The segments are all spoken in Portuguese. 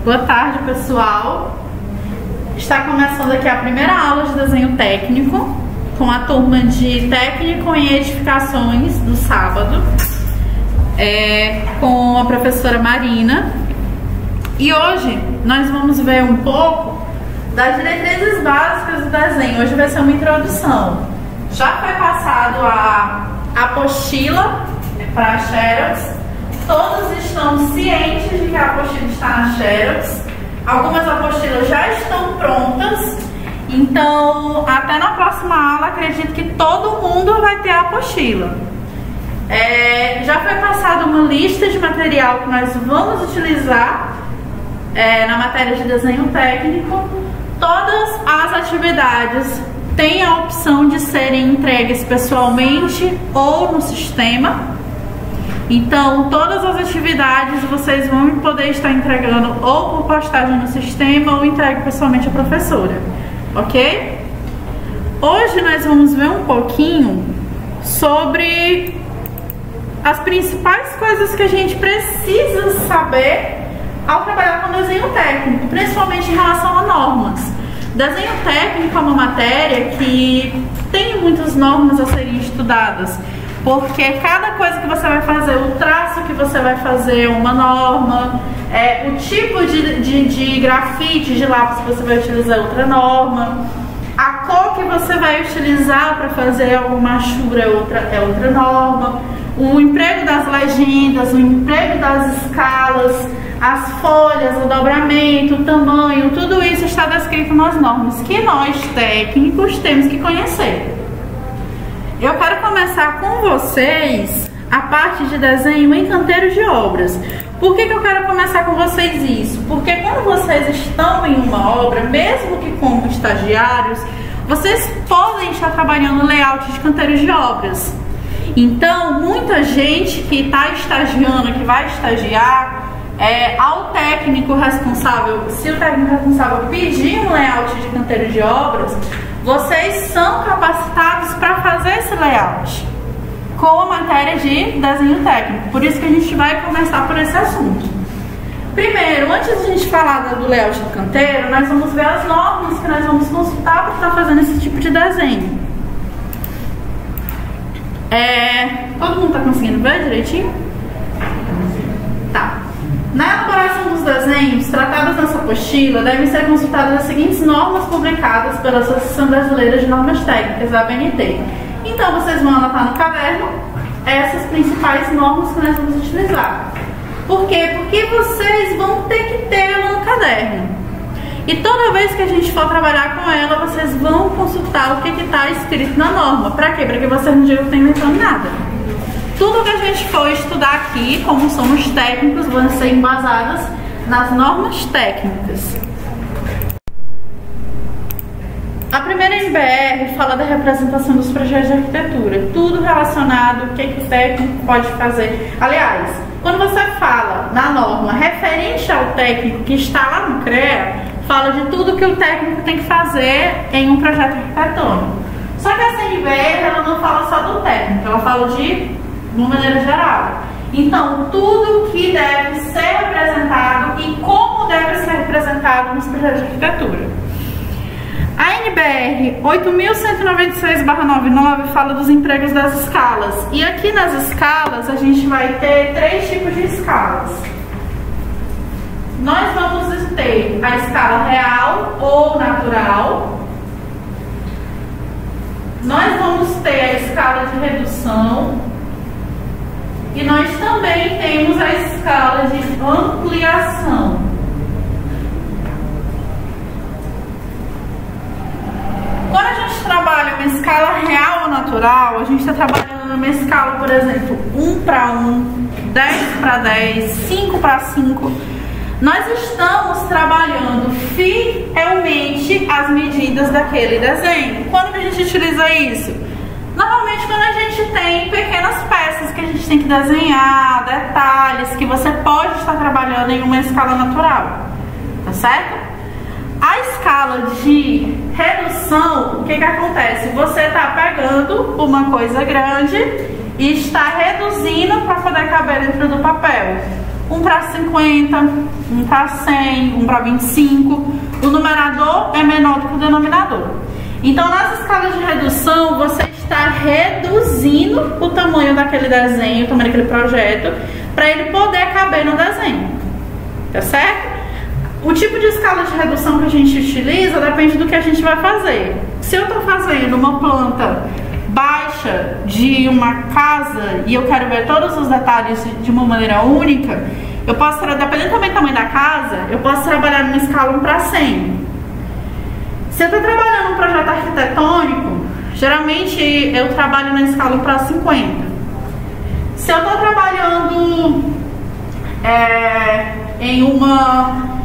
Boa tarde, pessoal. Está começando aqui a primeira aula de desenho técnico com a turma de técnico em edificações do sábado, com a professora Marina. E hoje nós vamos ver um pouco das diretrizes básicas do desenho. Hoje vai ser uma introdução. Já foi passado a apostila para a Xerox. Todos estão cientes de que a apostila está na Xerox. Algumas apostilas já estão prontas. Então, até na próxima aula, acredito que todo mundo vai ter a apostila. Já foi passada uma lista de material que nós vamos utilizar na matéria de desenho técnico. Todas as atividades têm a opção de serem entregues pessoalmente ou no sistema. Então, todas as atividades vocês vão poder estar entregando ou por postagem no sistema ou entregue pessoalmente à professora, ok? Hoje nós vamos ver um pouquinho sobre as principais coisas que a gente precisa saber ao trabalhar com desenho técnico, principalmente em relação a normas. Desenho técnico é uma matéria que tem muitas normas a serem estudadas, porque cada coisa que você vai fazer, o traço que você vai fazer é uma norma, o tipo de grafite, de lápis que você vai utilizar é outra norma, a cor que você vai utilizar para fazer alguma achura é outra norma, o emprego das legendas, o emprego das escalas, as folhas, o dobramento, o tamanho, tudo isso está descrito nas normas que nós técnicos temos que conhecer. Eu quero começar com vocês a parte de desenho em canteiros de obras. Por que eu quero começar com vocês isso? Porque quando vocês estão em uma obra, mesmo que como estagiários, vocês podem estar trabalhando layout de canteiros de obras. Então, muita gente que está estagiando, que vai estagiar, ao técnico responsável, se o técnico responsável pedir um layout de canteiro de obras, vocês são capacitados para fazer esse layout com a matéria de desenho técnico. Por isso que a gente vai começar por esse assunto. Primeiro, antes de a gente falar do layout do canteiro, nós vamos ver as normas que nós vamos consultar para estar fazendo esse tipo de desenho. Todo mundo está conseguindo ver direitinho? Tá. Na elaboração dos desenhos tratados nessa apostila, devem ser consultadas as seguintes normas publicadas pela Associação Brasileira de Normas Técnicas, a ABNT. Então, vocês vão anotar no caderno essas principais normas que nós vamos utilizar. Por quê? Porque vocês vão ter que ter ela no caderno. E toda vez que a gente for trabalhar com ela, vocês vão consultar o que está escrito na norma. Para quê? Para que vocês não digam que não estão inventando nada. Tudo que a gente for estudar aqui, como somos técnicos, vão ser embasadas nas normas técnicas. A primeira NBR fala da representação dos projetos de arquitetura, tudo relacionado ao que o técnico pode fazer. Aliás, quando você fala na norma referente ao técnico que está lá no CREA, fala de tudo que o técnico tem que fazer em um projeto arquitetônico. Só que essa NBR ela não fala só do técnico, ela fala de uma maneira geral. Então, tudo que deve ser representado e como deve ser representado nos projetos de arquitetura. A NBR 8.196/99 fala dos empregos das escalas. E aqui nas escalas, a gente vai ter 3 tipos de escalas. Nós vamos ter a escala real ou natural. Nós vamos ter a escala de redução. E nós também temos a escala de ampliação. Quando a gente trabalha uma escala real ou natural, a gente está trabalhando numa escala, por exemplo, 1:1, 10:10, 5:5. Nós estamos trabalhando fielmente as medidas daquele desenho. Quando que a gente utiliza isso? Normalmente quando a gente tem pequenas peças que a gente tem que desenhar, detalhes que você pode estar trabalhando em uma escala natural, tá certo? A escala de redução, o que acontece? Você está pegando uma coisa grande e está reduzindo para poder caber dentro do papel. 1 para 50, 1 para 100, 1 para 25. O numerador é menor do que o denominador. Então, nas escalas de redução, você está reduzindo o tamanho daquele desenho, o tamanho daquele projeto, para ele poder caber no desenho. Tá certo? O tipo de escala de redução que a gente utiliza depende do que a gente vai fazer. Se eu estou fazendo uma planta baixa de uma casa e eu quero ver todos os detalhes de uma maneira única, eu posso, dependendo também do tamanho da casa, eu posso trabalhar numa escala 1 para 100. Se eu estou trabalhando um projeto arquitetônico, geralmente eu trabalho na escala 1 para 50. Se eu estou trabalhando em uma...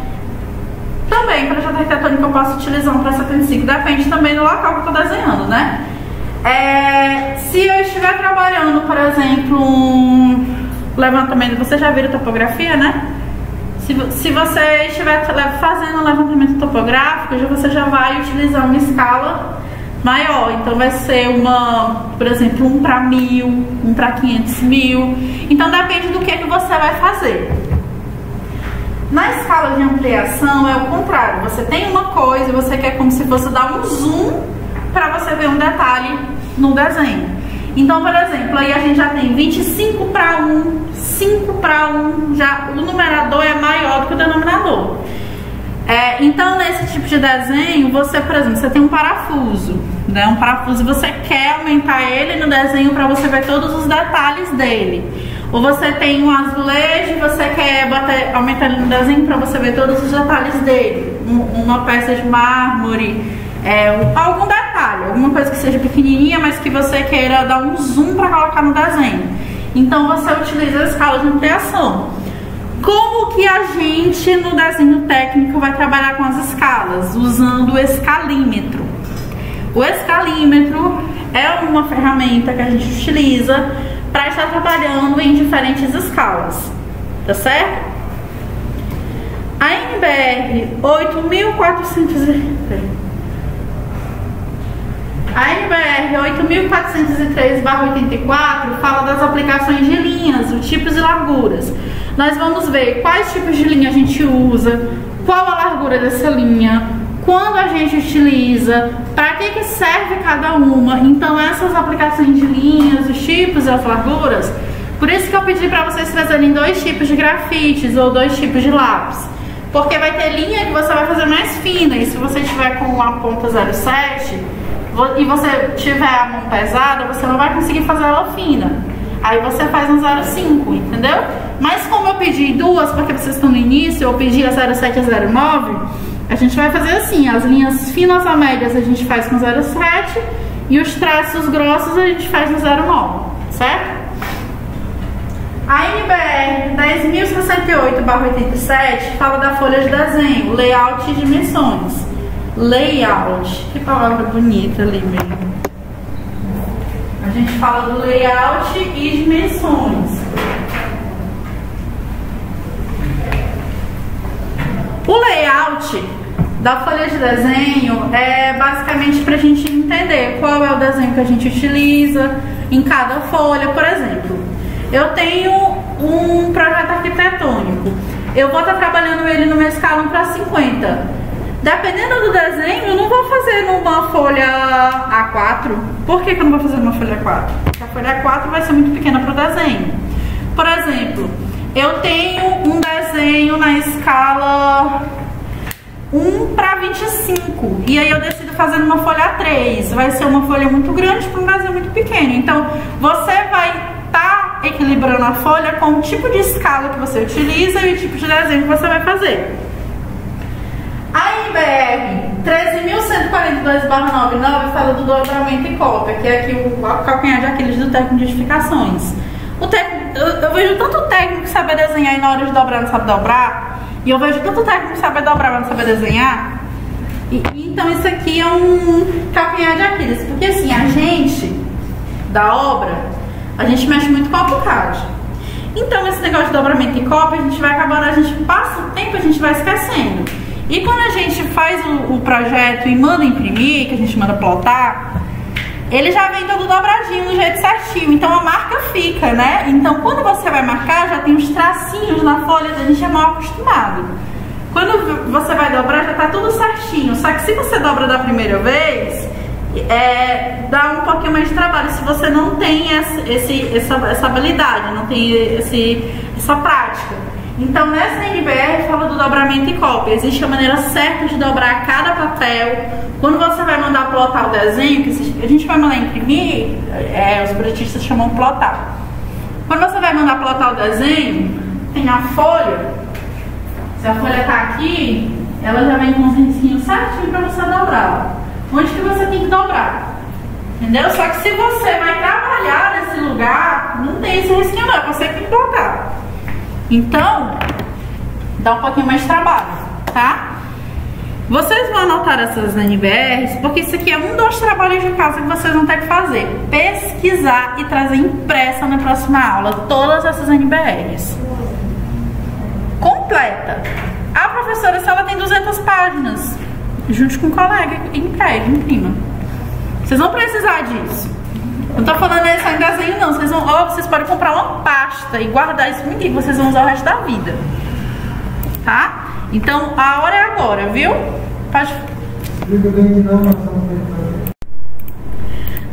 Também, projeto arquitetônico eu posso utilizar 1 para 75, depende também do local que eu estou desenhando, né? Se eu estiver trabalhando, por exemplo, um levantamento, vocês já viram topografia, né? Se você estiver fazendo um levantamento topográfico, você já vai utilizar uma escala maior. Então vai ser por exemplo, 1 para 1000, 1 para 500 mil. Então depende do que você vai fazer. Na escala de ampliação é o contrário. Você tem uma coisa e você quer como se fosse dar um zoom para você ver um detalhe no desenho. Então, por exemplo, aí a gente já tem 25 para 1, 5 para 1, já o numerador é maior do que o denominador. Então, nesse tipo de desenho, você, por exemplo, você tem um parafuso, né? Um parafuso, você quer aumentar ele no desenho para você ver todos os detalhes dele. Ou você tem um azulejo e você quer aumentar ele no desenho para você ver todos os detalhes dele. Uma peça de mármore, algum detalhe, alguma coisa que seja pequenininha, mas que você queira dar um zoom para colocar no desenho. Então você utiliza a escala de ampliação. Como que a gente no desenho técnico vai trabalhar com as escalas? Usando o escalímetro. O escalímetro é uma ferramenta que a gente utiliza para estar trabalhando em diferentes escalas, tá certo? A NBR 8403/84 fala das aplicações de linhas, os tipos e larguras. Nós vamos ver quais tipos de linha a gente usa, qual a largura dessa linha, quando a gente utiliza, para que serve cada uma. Então essas aplicações de linhas, os tipos e as larguras, por isso que eu pedi para vocês trazerem 2 tipos de grafites ou 2 tipos de lápis, porque vai ter linha que você vai fazer mais fina, e se você tiver com a ponta 0,7 e você tiver a mão pesada, você não vai conseguir fazer ela fina. Aí você faz um 0,5, entendeu? Mas como eu pedi 2 porque vocês estão no início, eu pedi a 0,7 a 0,9, a gente vai fazer assim, as linhas finas a médias a gente faz com 0,7 e os traços grossos a gente faz no 0,9, certo? A NBR 10.068/87 fala da folha de desenho, layout e dimensões. Layout, que palavra bonita ali mesmo. A gente fala do layout e dimensões. O layout da folha de desenho é basicamente para a gente entender qual é o desenho que a gente utiliza em cada folha. Por exemplo, eu tenho um projeto arquitetônico, eu vou estar trabalhando ele numa escala 1 para 50. Dependendo do desenho, eu não vou fazer numa folha A4. Por que eu não vou fazer numa folha A4? Porque a folha A4 vai ser muito pequena para o desenho. Por exemplo, eu tenho um desenho na escala 1 para 25. E aí eu decido fazer numa folha A3. Vai ser uma folha muito grande para um desenho muito pequeno. Então, você vai estar equilibrando a folha com o tipo de escala que você utiliza e o tipo de desenho que você vai fazer. A NBR 13.142/99 fala do dobramento e cópia, que é aqui o calcanhar de Aquiles do técnico de edificações. Eu vejo tanto técnico saber desenhar e na hora de dobrar não sabe dobrar, e eu vejo tanto técnico saber dobrar mas não saber desenhar. Então isso aqui é um calcanhar de Aquiles, porque assim, a gente da obra, a gente mexe muito com a AutoCAD. Então esse negócio de dobramento e cópia, a gente vai acabando, a gente passa o tempo, a gente vai esquecendo. E quando a gente faz o projeto e manda imprimir, que a gente manda plotar, ele já vem todo dobradinho do jeito certinho, então a marca fica, né? Então quando você vai marcar, já tem os tracinhos na folha, a gente é mal acostumado. Quando você vai dobrar, já tá tudo certinho, só que se você dobra da primeira vez, dá um pouquinho mais de trabalho, se você não tem essa habilidade, não tem essa prática. Então nessa NBR fala do dobramento e cópia. Existe a maneira certa de dobrar cada papel. Quando você vai mandar plotar o desenho, que a gente vai mandar imprimir, os projetistas chamam plotar. Quando você vai mandar plotar o desenho, tem a folha. Se a folha tá aqui, ela já vem com um risquinho certinho para você dobrar. Onde que você tem que dobrar? Entendeu? Só que se você vai trabalhar nesse lugar, não tem esse risquinho não, é você que tem que botar. Então, dá um pouquinho mais de trabalho, tá? Vocês vão anotar essas NBRs, porque isso aqui é um dos trabalhos de casa que vocês vão ter que fazer. Pesquisar e trazer impressa na próxima aula todas essas NBRs. Completa. A professora, se ela tem 200 páginas, junte com o colega e imprima. Vocês vão precisar disso. Não tô falando só em desenho não, vocês podem comprar uma pasta e guardar isso comigo, vocês vão usar o resto da vida. Tá? Então a hora é agora, viu? Pode...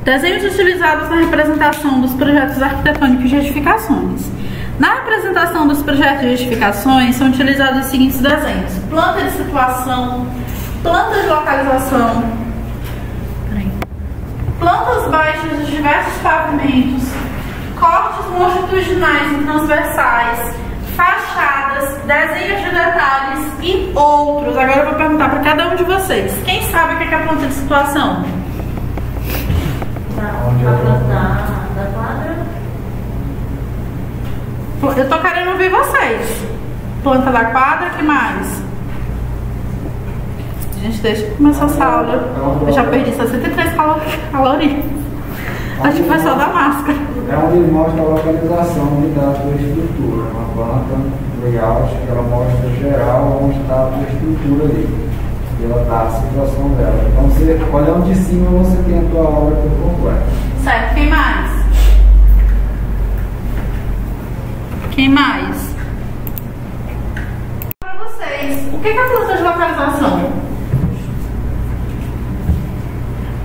Desenhos utilizados na representação dos projetos arquitetônicos de edificações. Na representação dos projetos de edificações são utilizados os seguintes desenhos: planta de situação, planta de localização, plantas baixas dos diversos pavimentos, cortes longitudinais e transversais, fachadas, desenhos de detalhes e outros. Agora eu vou perguntar para cada um de vocês. Quem sabe o que é a planta de situação? Da quadra. Eu tô querendo ouvir vocês. Planta da quadra, que mais? Gente, deixa eu começar essa aula. Eu já perdi 63 calorias. Acho que foi só da máscara. É onde mostra a localização onde está a tua estrutura. Uma planta layout que ela mostra geral onde está a tua estrutura ali. E ela dá a situação dela. Então, você, olhando de cima, você tem a tua obra toda completa. Certo, quem mais? Quem mais? Para vocês, o que é a planta de localização?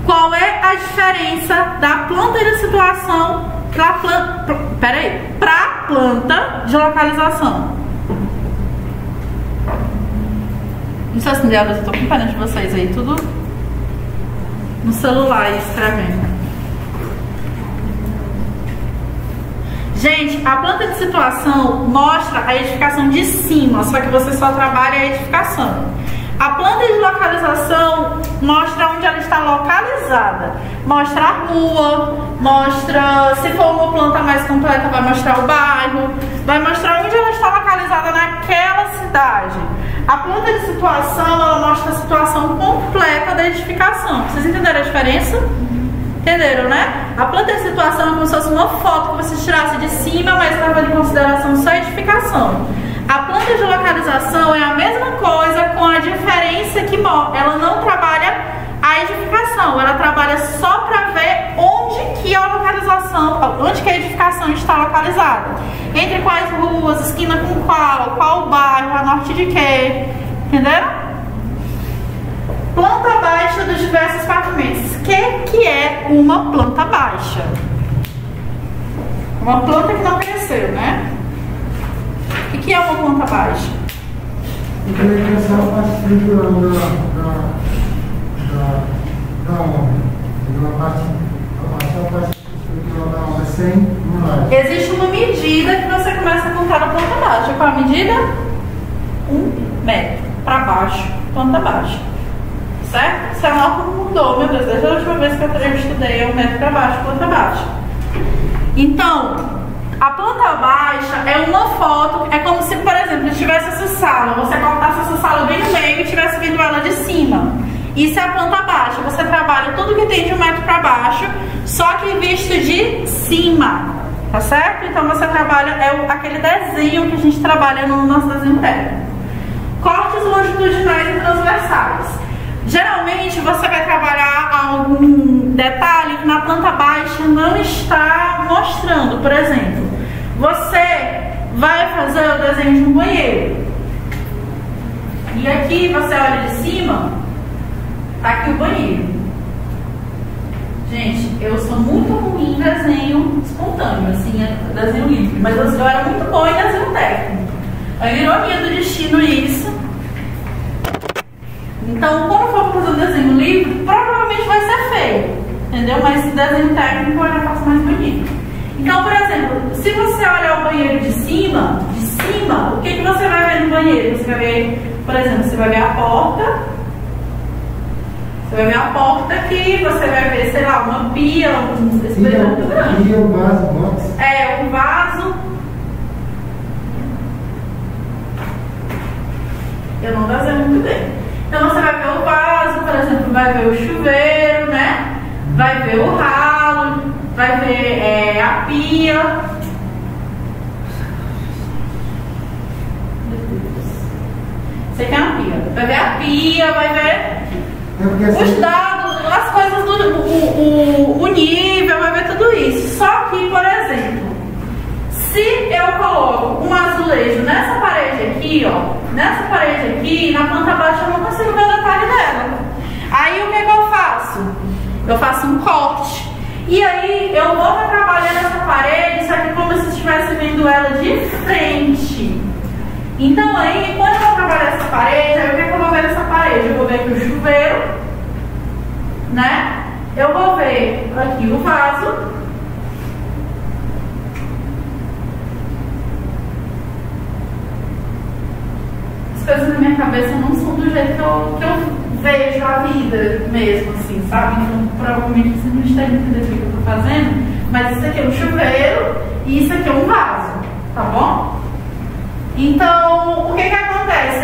Qual é a diferença da planta de situação para a planta de localização? Não sei se eu estou com pena de vocês aí, tudo no celular escrevendo. Gente, a planta de situação mostra a edificação de cima, só que você só trabalha a edificação. A planta de localização mostra onde ela está localizada. Mostra a rua, mostra, se for uma planta mais completa, vai mostrar o bairro, vai mostrar onde ela está localizada naquela cidade. A planta de situação, ela mostra a situação completa da edificação. Vocês entenderam a diferença? Entenderam, né? A planta de situação é como se fosse uma foto que você tirasse de cima, mas leva em consideração só a edificação. A planta de localização é a mesma coisa, com a diferença que ela não trabalha a edificação, ela trabalha só para ver onde que a localização, onde que a edificação está localizada. Entre quais ruas, esquina com qual bairro, a norte de quê? Entenderam? Planta baixa dos diversos pavimentos. O que é uma planta baixa? Uma planta que não cresceu, né? O que é uma planta baixa? Então, ele é só a estrutura da obra. Existe uma medida que você começa a contar na planta baixa. Qual a medida? 1 metro para baixo, planta baixa. Certo? Se a nota não mudou, meu Deus, desde a última vez que eu estudei, é 1 metro para baixo, planta baixa. Então, a planta baixa é uma foto, é como se, por exemplo, tivesse essa sala, você cortasse essa sala bem no meio e tivesse vindo ela de cima. Isso é a planta baixa, você trabalha tudo que tem de 1 metro para baixo, só que visto de cima, tá certo? Então você trabalha, aquele desenho que a gente trabalha no nosso desenho técnico. Cortes longitudinais e transversais. Geralmente você vai trabalhar algum detalhe que na planta baixa não está mostrando. Por exemplo, você vai fazer o desenho de um banheiro e aqui você olha de cima, tá aqui o banheiro. Gente, eu sou muito ruim em desenho espontâneo, assim, desenho livre, mas eu era muito boa em desenho técnico. É ironia do destino isso. Então, quando for fazer um desenho livre, provavelmente vai ser feio, entendeu? Mas desenho técnico eu já faço mais bonito. Então, por exemplo, se você olhar o banheiro de cima, o que você vai ver no banheiro? Você vai ver, por exemplo, você vai ver a porta. Você vai ver a porta aqui, você vai ver, sei lá, uma pia, esse banheiro é muito grande. Pia, um vaso, um vaso. Eu não desenho muito bem. Então você vai ver o vaso, por exemplo, vai ver o chuveiro, né? Vai ver o ralo, vai ver a pia. Você quer uma pia? Vai ver a pia, vai ver os dados, as coisas o nível, vai ver tudo isso. Só que, por exemplo, se eu coloco um azulejo nessa parede aqui, ó, nessa parede aqui, na planta baixa eu não consigo ver o detalhe dela. Aí o que eu faço? Eu faço um corte. E aí eu vou trabalhar nessa parede, só que como se estivesse vendo ela de frente. Então aí, quando eu vou trabalhar essa parede, aí o que eu vou ver nessa parede? Eu vou ver aqui o chuveiro, né? Eu vou ver aqui o vaso. As coisas na minha cabeça não são do jeito que eu vejo a vida mesmo, assim, sabe? Então, provavelmente você não está entendendo o que eu estou fazendo, mas isso aqui é um chuveiro e isso aqui é um vaso, tá bom? Então, o que acontece?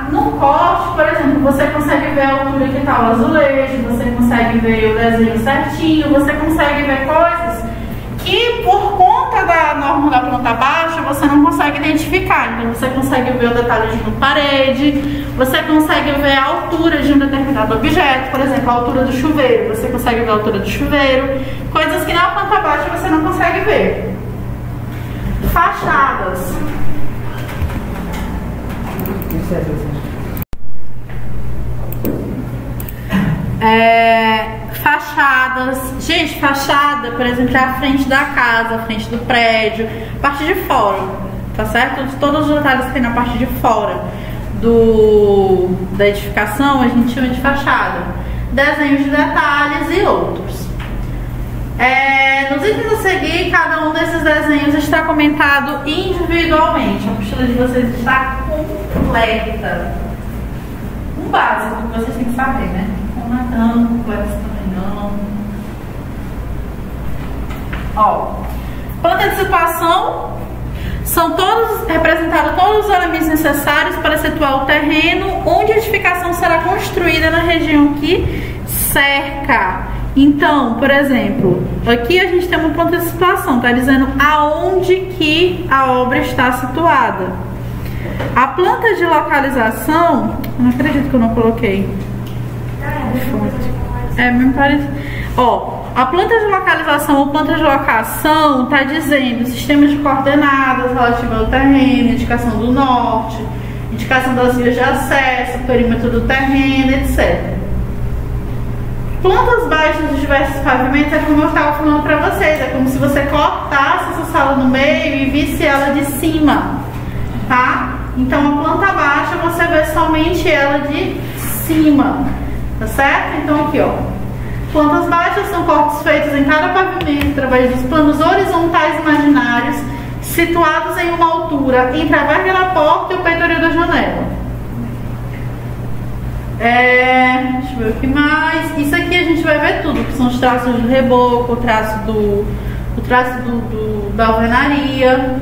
No corte, por exemplo, você consegue ver a altura que está o azulejo, você consegue ver o desenho certinho, você consegue ver coisas que, por conta da norma da planta baixa, você não consegue identificar. Então, você consegue ver o detalhe de uma parede, você consegue ver a altura de um determinado objeto, por exemplo, a altura do chuveiro, você consegue ver a altura do chuveiro, coisas que na planta baixa você não consegue ver. Fachadas. Fachadas. Gente, fachada, por exemplo, é a frente da casa, a frente do prédio, a parte de fora, tá certo? Todos os detalhes que tem na parte de fora da edificação a gente chama de fachada. Desenhos de detalhes e outros. Nos itens a seguir, cada um desses desenhos está comentado individualmente. A apostila de vocês está completa. Um básico que vocês têm que saber, né? Não é tão complexo também não. Ó, planta de situação são representados todos os elementos necessários para situar o terreno onde a edificação será construída na região que cerca. Então, por exemplo, aqui a gente tem uma planta de situação, tá dizendo aonde que a obra está situada. A planta de localização, não acredito que eu não coloquei. Me parece. Ó, a planta de localização ou planta de locação está dizendo sistemas de coordenadas relativas ao terreno, indicação do norte, indicação das vias de acesso, perímetro do terreno, etc. Plantas baixas de diversos pavimentos é como eu estava falando para vocês, é como se você cortasse essa sala no meio e visse ela de cima, tá? Então a planta baixa você vê somente ela de cima, tá certo? Então aqui, ó, plantas baixas são cortes feitos em cada pavimento através dos planos horizontais imaginários situados em uma altura entre a verga da porta e o peitoril da janela. Deixa eu ver o que mais. Isso aqui a gente vai ver tudo, que são os traços de reboco, o traço da alvenaria.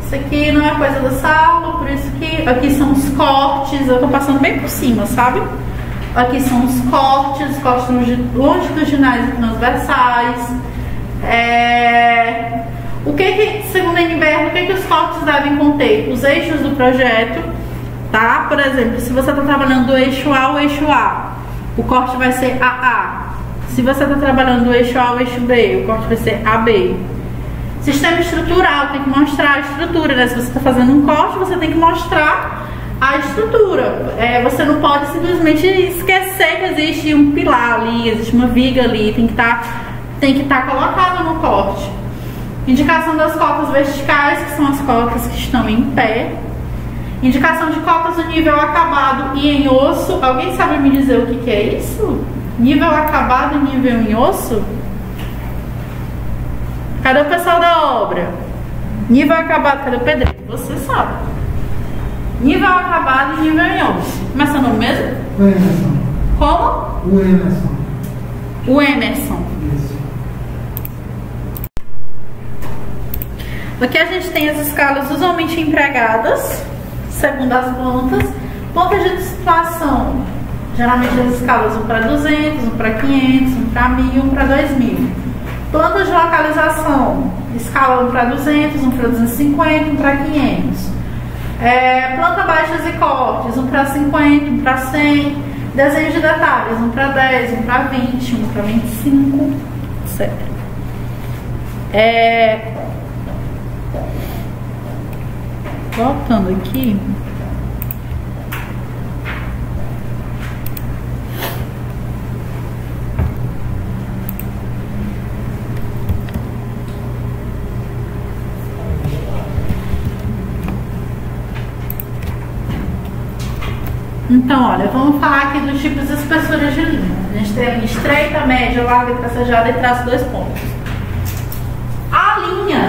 Isso aqui não é coisa da sala, por isso que aqui são os cortes. Eu tô passando bem por cima, sabe? Aqui são os cortes longitudinais e transversais. O que segundo a NBR, o que os cortes devem conter? Os eixos do projeto, tá? Por exemplo, se você está trabalhando do eixo A ao eixo A, o corte vai ser AA. Se você está trabalhando do eixo A ao eixo B, o corte vai ser AB. Sistema estrutural, tem que mostrar a estrutura, né? Se você está fazendo um corte, você tem que mostrar a estrutura. Você não pode simplesmente esquecer que existe um pilar ali, existe uma viga ali, tem que estar colocado no corte. Indicação das cotas verticais, que são as cotas que estão em pé. Indicação de cotas do nível acabado e em osso. Alguém sabe me dizer o que é isso? Nível acabado e nível em osso? Cadê o pessoal da obra? Nível acabado, cadê o pedreiro? Você sabe. Nível acabado e nível em osso. Como é seu nome mesmo? O Emerson. Como? O Emerson. O Emerson. Isso. Aqui a gente tem as escalas usualmente empregadas, segundo as plantas. Pontas de situação, geralmente as escalas 1 para 200, 1 para 500, 1 para 1000, 1 para 2000. Plantas de localização, escala 1 para 200, 1 para 250, 1 para 500. Planta baixas e cortes, 1 para 50, 1 para 100. Desenho de detalhes, 1 para 10, 1 para 20, 1 para 25, etc. Voltando aqui. Então, olha, vamos falar aqui dos tipos de espessuras de linha. A gente tem a linha estreita, média, larga, tracejada e traço 2 pontos. A linha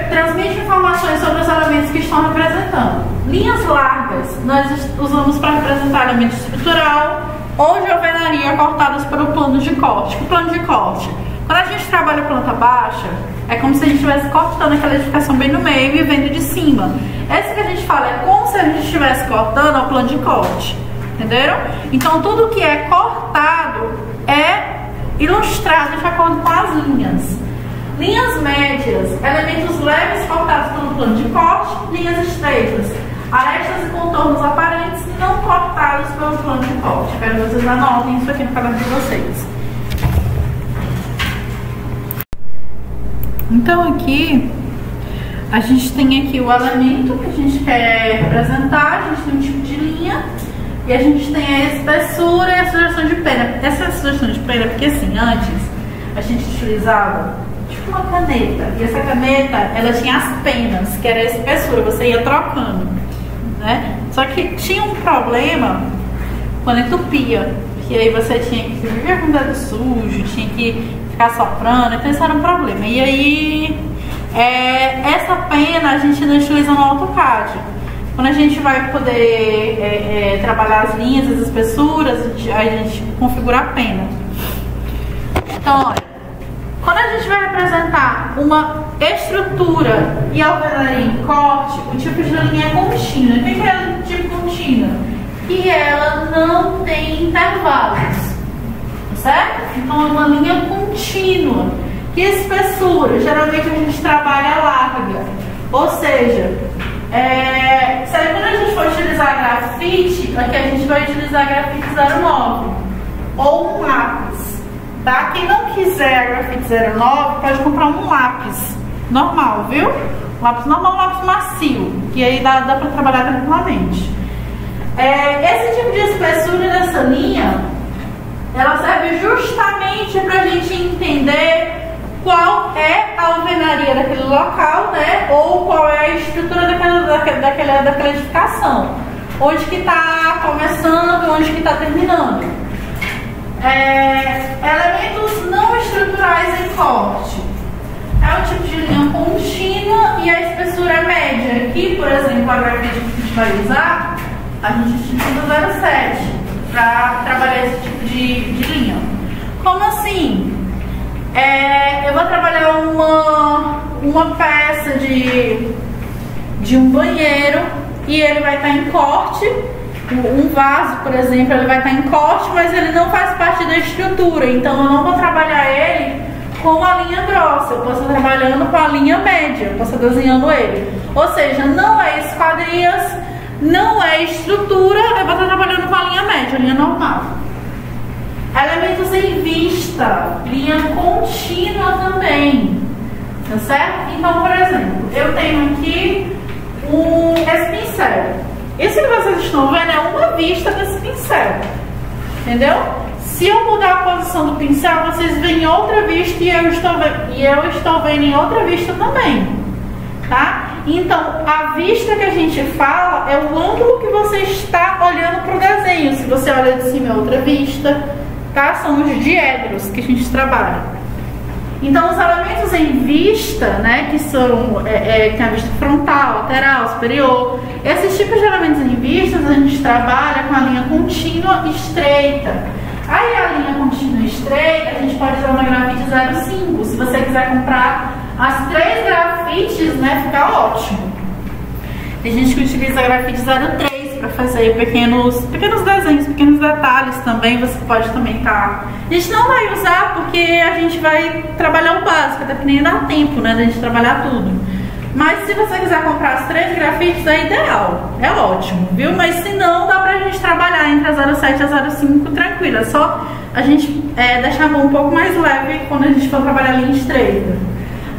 transmite informações sobre os elementos que estão representando. Linhas largas nós usamos para representar elemento estrutural ou de alvenaria cortadas pelo plano de corte. O plano de corte, quando a gente trabalha planta baixa, é como se a gente estivesse cortando aquela edificação bem no meio e vendo de cima. Esse que a gente fala é como se a gente estivesse cortando o plano de corte. Entenderam? Então tudo que é cortado é ilustrado de acordo com as linhas. Linhas médias, elementos leves cortados pelo plano de corte. Linhas estreitas, arestas e contornos aparentes não cortados pelo plano de corte. Quero que vocês anotem isso aqui no caderno de vocês. Então aqui a gente tem aqui o elemento que a gente quer representar, a gente tem um tipo de linha e a gente tem a espessura e a sugestão de pena. Essa é a sugestão de pena porque assim, antes a gente utilizava tipo uma caneta e essa caneta ela tinha as penas, que era a espessura, você ia trocando, né? Só que tinha um problema quando entupia, que aí você tinha que viver com o dedo sujo, tinha que ficar soprando, então isso era um problema. E aí essa pena a gente não utiliza no AutoCAD. Quando a gente vai poder trabalhar as linhas, as espessuras, a gente configura a pena. Então, olha, quando a gente vai representar uma estrutura e alvenaria em corte, o tipo de linha é contínua. O que é o tipo contínua? Que ela não tem intervalos, certo? Então é uma linha contínua. Que espessura? Geralmente a gente trabalha larga, ou seja, quando a gente for utilizar grafite, aqui a gente vai utilizar grafite 09 ou um lápis, tá? Quem não quiser a grafite 09 pode comprar um lápis normal, viu? Lápis normal, lápis macio, que aí dá para trabalhar tranquilamente. Esse tipo de espessura dessa linha, ela serve justamente para a gente entender qual é a alvenaria daquele local, né? Ou qual é a estrutura daquela edificação. Onde que está começando, onde que está terminando. Elementos não estruturais em corte. É um tipo de linha contínua e a espessura é média. Aqui, por exemplo, a grafite que a gente vai usar, a gente utiliza 0,7 para trabalhar esse tipo de linha. Como assim? Eu vou trabalhar uma peça de um banheiro e ele vai estar em corte. Um vaso, por exemplo, ele vai estar em corte, mas ele não faz parte da estrutura. Então eu não vou trabalhar ele com a linha grossa. Eu posso estar trabalhando com a linha média, eu posso estar desenhando ele. Ou seja, não é esquadrias, não é estrutura, eu vou estar trabalhando com a linha média, a linha normal. Elementos em vista, linha contínua também, tá certo? Então, por exemplo, eu tenho aqui esse pincel. Isso que vocês estão vendo é uma vista desse pincel, entendeu? Se eu mudar a posição do pincel, vocês veem outra vista e eu estou vendo em outra vista também, tá? Então, a vista que a gente fala é o ângulo que você está olhando para o desenho. Se você olha de cima é outra vista, tá? São os diedros que a gente trabalha. Então, os elementos em vista, né, que são tem a vista frontal, lateral, superior, esses tipos de elementos em vista a gente trabalha com a linha contínua estreita. Aí a linha contínua estreita a gente pode usar uma grafite 0,5. Se você quiser comprar as 3 grafites, né, fica ótimo. Tem gente que utiliza a grafite 0,3 para fazer pequenos desenhos, pequenos detalhes também. Você pode também estar. A gente não vai usar porque a gente vai trabalhar o básico, até porque nem dá tempo, né, da gente trabalhar tudo. Mas se você quiser comprar as 3 grafites é ideal, é ótimo, viu? Mas se não, dá pra gente trabalhar entre a 0,7 e a 0,5 tranquila. É só a gente deixar a mão um pouco mais leve quando a gente for trabalhar a linha estreita.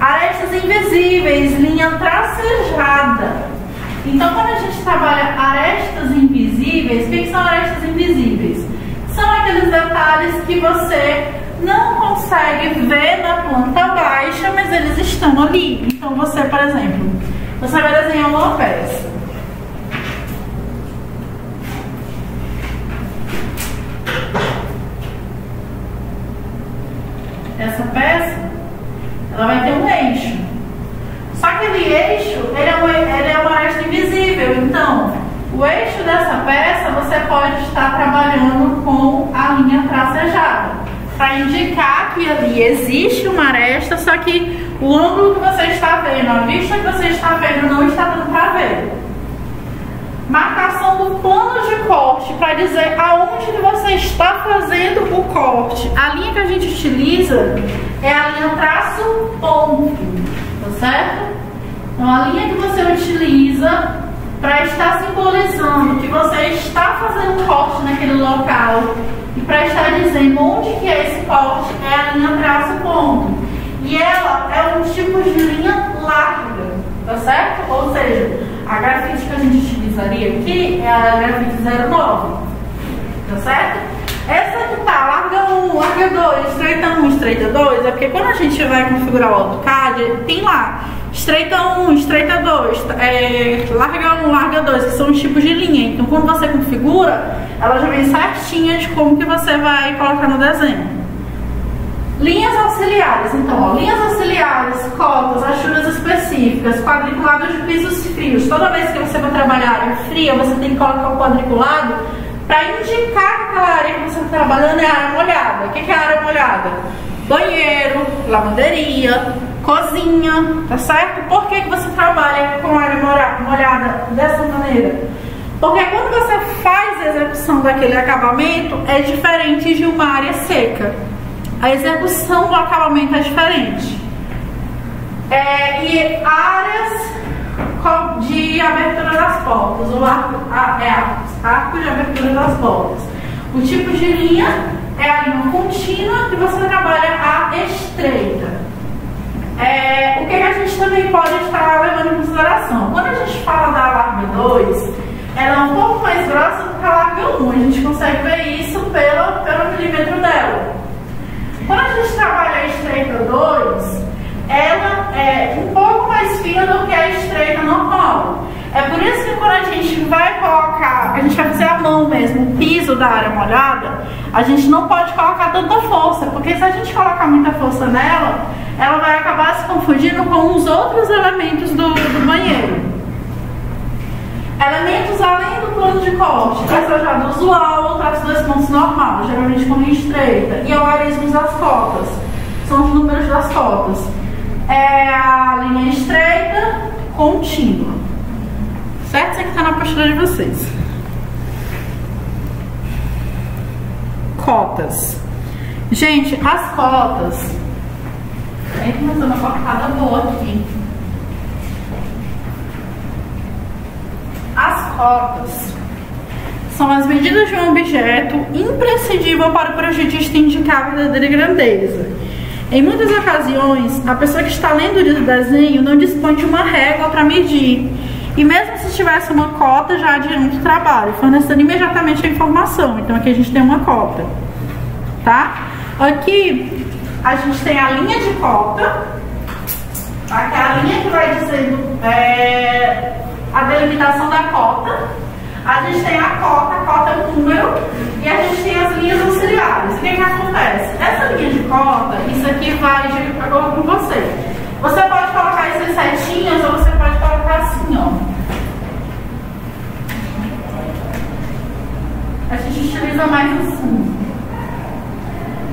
Arestas invisíveis, linha tracejada. Então, quando a gente trabalha arestas invisíveis, o que são arestas invisíveis? São aqueles detalhes que você não consegue ver na planta baixa, mas eles estão ali. Então você, por exemplo, você vai desenhar uma peça. Essa peça, ela vai ter um eixo. Só que aquele eixo, ele é uma aresta invisível. Então, o eixo dessa peça, você pode estar trabalhando com a linha tracejada, para indicar que ali existe uma aresta, só que o ângulo que você está vendo, a vista que você está vendo, não está dando para ver. Marcação do plano de corte, para dizer aonde que você está fazendo o corte. A linha que a gente utiliza é a linha traço ponto, tá certo? Então a linha que você utiliza para estar simbolizando que você está fazendo um corte naquele local e para estar dizendo onde que é esse corte é a linha traço ponto. E ela é um tipo de linha larga, tá certo? Ou seja, a grafite que a gente utilizaria aqui é a grafite 09, tá certo? Essa que tá, larga 1, larga 2, estreita 1, estreita 2, é porque quando a gente vai configurar o AutoCAD, tem lá estreita 1, estreita 2, larga 1, larga 2, que são os tipos de linha. Então quando você configura, ela já vem certinha de como que você vai colocar no desenho. Linhas auxiliares, então, ó, linhas auxiliares, cotas, achuras específicas, quadriculados de pisos frios. Toda vez que você vai trabalhar área fria, você tem que colocar o quadriculado para indicar que aquela área que você está trabalhando é área molhada. O que é área molhada? Banheiro, lavanderia, cozinha, tá certo? Por que você trabalha com área molhada dessa maneira? Porque quando você faz a execução daquele acabamento, é diferente de uma área seca. A execução do acabamento é diferente. E áreas de abertura das portas, o arco de abertura das portas. O tipo de linha é a linha contínua, que você trabalha a estreita. O que a gente também pode estar levando em consideração? Quando a gente fala da larga 2, ela é um pouco mais grossa do que a larga 1. A gente consegue ver isso pelo milímetro dela. Quando a gente trabalha a estreita 2, ela é um pouco mais fina do que a estreita normal. É por isso que quando a gente vai colocar, a gente vai fazer a mão mesmo, o piso da área molhada, a gente não pode colocar tanta força, porque se a gente colocar muita força nela, ela vai acabar se confundindo com os outros elementos do banheiro. Elementos além do plano de corte, tracejado usual ou traço 2 pontos normal, geralmente com linha estreita, e algarismos das cotas, são os números das cotas. É a linha estreita contínua, certo? Isso aqui está na postura de vocês. Cotas. Gente, as cotas, aí começando uma cortada boa aqui. As cotas são as medidas de um objeto imprescindível para o projetista indicar a verdadeira grandeza. Em muitas ocasiões, a pessoa que está lendo o desenho não dispõe de uma régua para medir, e mesmo se tivesse uma cota, já adianta o trabalho, fornecendo imediatamente a informação. Então aqui a gente tem uma cota, tá? Aqui a gente tem a linha de cota, aqui é a linha que vai dizendo a delimitação da cota. A gente tem a cota é um número, e a gente tem as linhas auxiliares. O que acontece? Essa linha de cota, isso aqui vai de acordo com você. Você pode colocar essas setinhas ou você pode colocar assim, ó. A gente utiliza mais assim.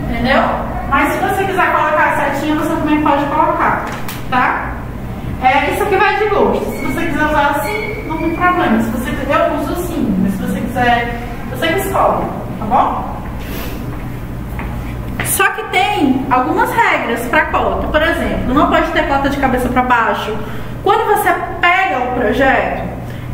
Entendeu? Mas se você quiser colocar a setinha, você também pode colocar, tá? Isso aqui vai de gosto. Se você quiser usar assim, não tem problema. Se você quiser, eu uso assim. Mas se você quiser, você que escolhe, tá bom? Só que tem algumas regras para cota. Por exemplo, não pode ter cota de cabeça para baixo. Quando você pega o projeto,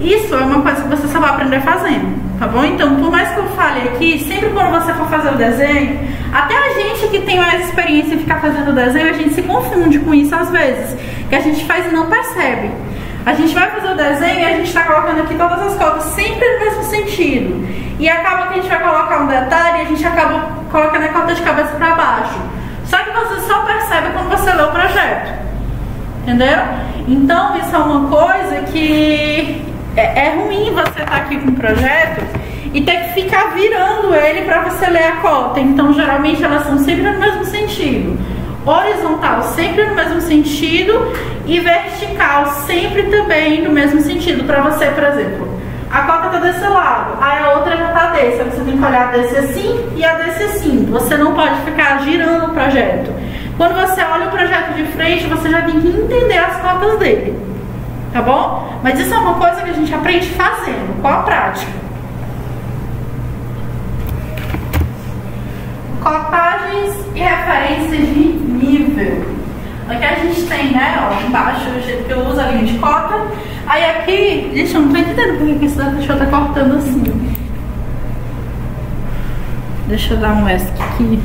isso é uma coisa que você só vai aprender fazendo, tá bom? Então, por mais que eu fale aqui, sempre quando você for fazer o desenho, até a gente que tem mais experiência em ficar fazendo o desenho, a gente se confunde com isso às vezes, que a gente faz e não percebe. A gente vai fazer o desenho e a gente está colocando aqui todas as cotas sempre no mesmo sentido. E acaba que a gente vai colocar um detalhe e a gente acaba colocando a cota de cabeça para baixo. Só que você só percebe quando você lê o projeto. Entendeu? Então isso é uma coisa que é ruim você estar aqui com o projeto e ter que ficar virando ele para você ler a cota. Então geralmente elas são sempre no mesmo sentido. Horizontal sempre no mesmo sentido e vertical sempre também no mesmo sentido. Para você, por exemplo, a cota está desse lado, aí a outra já está desse. Você tem que olhar desse assim e a desse assim. Você não pode ficar girando o projeto. Quando você olha o projeto de frente, você já tem que entender as cotas dele, tá bom? Mas isso é uma coisa que a gente aprende fazendo, com a prática. Cotagens e referências de nível. Aqui a gente tem, né, ó, embaixo o jeito que eu uso a linha de cota. Aí aqui, gente, eu não tô entendendo porque que esse deixa eu tá cortando assim. Deixa eu dar um ESC aqui.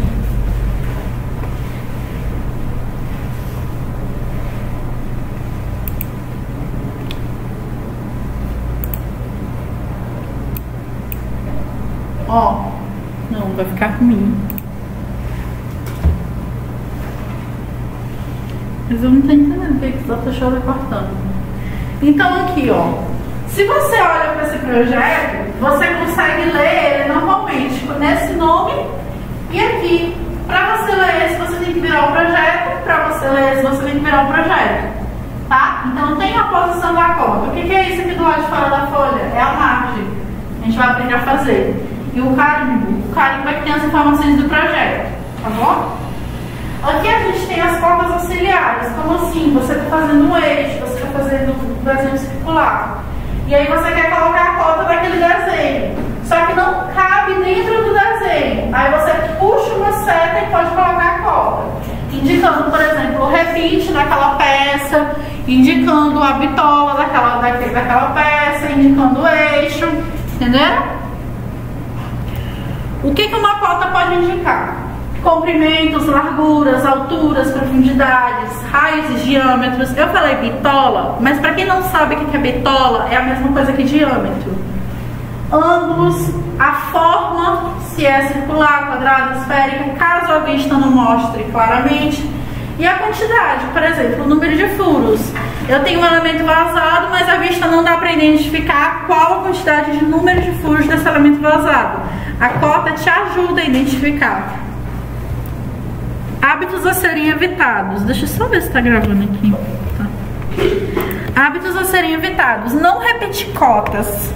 Ó, não, vai ficar ruim. Mas eu não tô entendendo porque que essa deixa eu tá cortando. Então aqui, ó, se você olha para esse projeto, você consegue ler ele normalmente nesse nome e aqui. Para você ler esse, você tem que virar o projeto. Para você ler esse, você tem que virar o projeto, tá? Então tem a posição da cota. O que é isso aqui do lado de fora da folha? É a margem. A gente vai aprender a fazer. E o carimbo é que tem as informações do projeto, tá bom? Aqui a gente tem as cotas auxiliares. Como assim? Você está fazendo um eixo, você está fazendo um desenho circular. E aí você quer colocar a cota daquele desenho. Só que não cabe dentro do desenho. Aí você puxa uma seta e pode colocar a cota. Indicando, por exemplo, o rebite daquela peça, indicando a bitola daquela peça, indicando o eixo. Entenderam? O que uma cota pode indicar? Comprimentos, larguras, alturas, profundidades, raios, diâmetros. Eu falei bitola, mas para quem não sabe o que é bitola, é a mesma coisa que diâmetro. Ângulos, a forma, se é circular, quadrado, esférico, caso a vista não mostre claramente. E a quantidade, por exemplo, o número de furos. Eu tenho um elemento vazado, mas a vista não dá para identificar qual a quantidade de número de furos desse elemento vazado. A cota te ajuda a identificar. Hábitos a serem evitados. Deixa eu só ver se está gravando aqui. Tá. Hábitos a serem evitados. Não repetir cotas.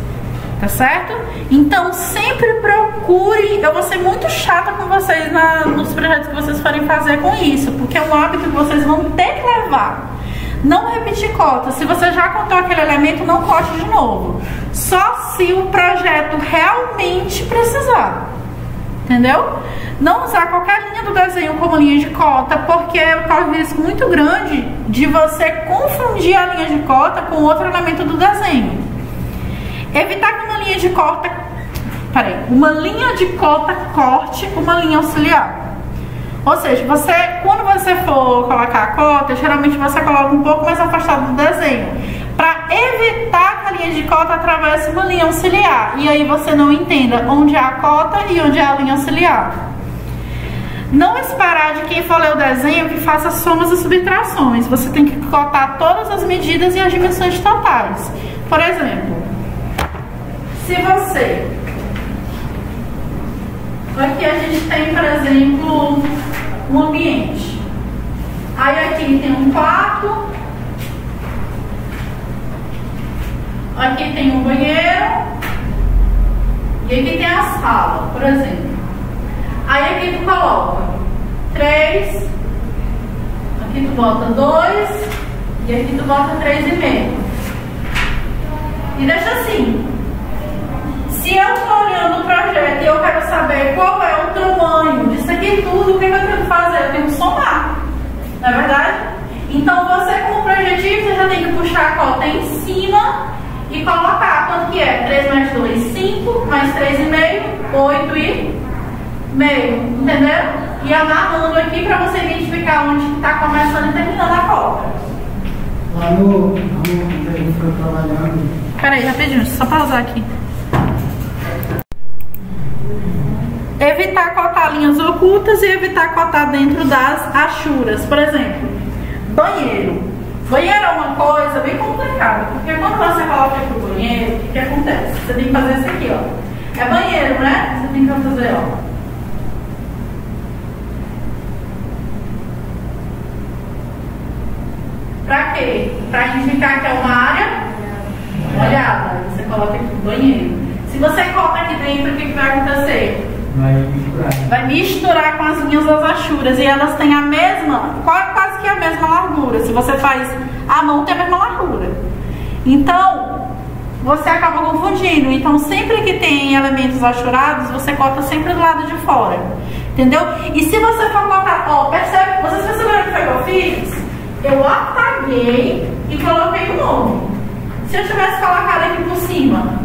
Tá certo? Então sempre procure. Eu vou ser muito chata com vocês nos projetos que vocês forem fazer com isso, porque é um hábito que vocês vão ter que levar. Não repetir cotas. Se você já contou aquele elemento, não corte de novo. Só se o projeto realmente precisar. Entendeu? Não usar qualquer linha do desenho como linha de cota, porque corre um risco muito grande de você confundir a linha de cota com outro elemento do desenho. Evitar que uma linha de cota uma linha de cota corte, uma linha auxiliar. Ou seja, quando você for colocar a cota, geralmente você coloca um pouco mais afastado do desenho, para evitar que a linha de cota atravesse uma linha auxiliar e aí você não entenda onde é a cota e onde é a linha auxiliar. Não esperar de quem for ler o desenho que faça somas e subtrações. Você tem que cotar todas as medidas e as dimensões totais. Por exemplo, se você... Aqui a gente tem, por exemplo, um ambiente. Aí aqui tem um quarto. Aqui tem um banheiro. E aqui tem a sala, por exemplo. Aí aqui tu coloca 3. Aqui tu bota 2. E aqui tu bota 3,5. E deixa assim. Se eu estou olhando o projeto e eu quero saber qual é o tamanho disso aqui tudo, o que eu tenho que fazer? Eu tenho que somar, não é verdade? Então você, como projetista, já tem que puxar a cota em cima e colocar quanto que é? 3 mais 2, 5, mais 3,5, 8,5, entendeu? E amarrando aqui para você identificar onde está começando e terminando a cota. Lá no que a gente foi trabalhando. Peraí, rapidinho, só pausar aqui. Evitar cotar linhas ocultas e evitar cotar dentro das achuras. Por exemplo, banheiro. Banheiro é uma coisa bem complicada, porque quando você coloca aqui o banheiro, o que acontece? Você tem que fazer isso aqui, ó. É banheiro, né? Você tem que fazer, ó. Pra quê? Pra indicar que é uma área molhada. Você coloca aqui o banheiro. Se você coloca aqui dentro, o que vai acontecer? Vai misturar com as linhas das achuras e elas têm a mesma, quase que a mesma largura. Se você faz à mão, tem a mesma largura. Então, você acaba confundindo. Então, sempre que tem elementos achurados, você corta sempre do lado de fora. Entendeu? E se você for cortar, ó, percebe? Vocês perceberam o que foi que eu fiz? Eu apaguei e coloquei o nome. Se eu tivesse colocado aqui por cima,